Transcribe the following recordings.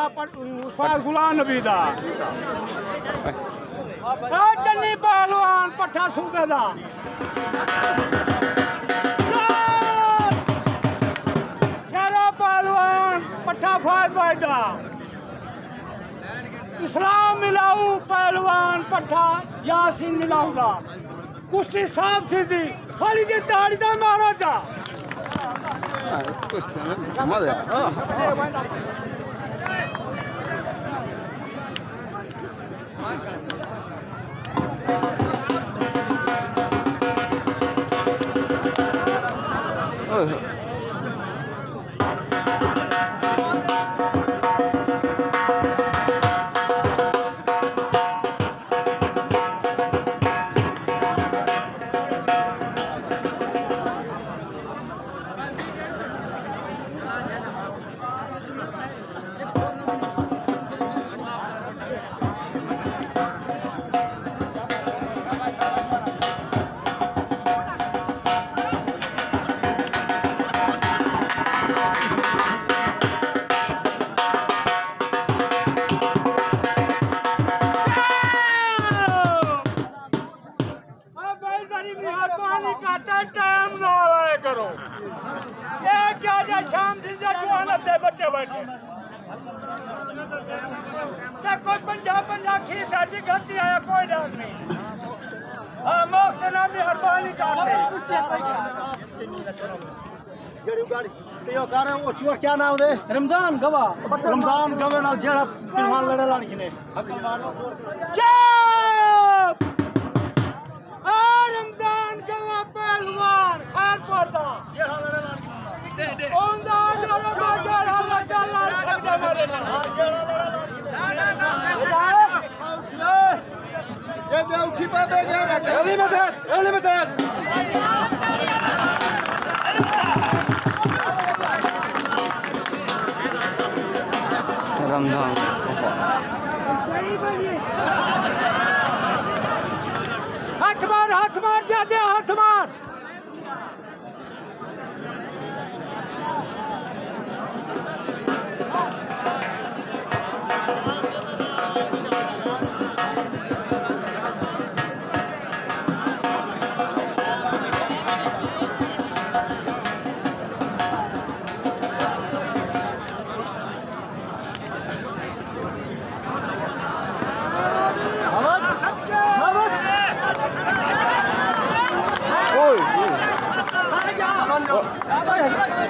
उस्ताद गुलाम नबी दा चन्नी पहलवान पट्ठा सूबे दा शेरा पहलवान पट्ठा फाज भाई दा इस्लाम मिलाऊ पहलवान पट्ठा यासीन मिलाऊ दा कुश्ती साहब सीधी खाली जी ताड़ी दा मारो जा शाम दिन बच्चे बैठे कोई पंजा खीर साड़ी गलती आया कोई डर नहीं मोक्ष नाम मेहरबानी क्या नाम दे रमजान गवा नाल जेड़ा पहलवान लड़े लड़की ने रमजान गवा पहलवान खान पड़ता जेड़ा लड़े लड़की उठी पाते रमजान हाथ मार जाते हाथ मार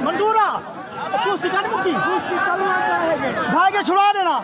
मंजूरा भागे छुड़ा देना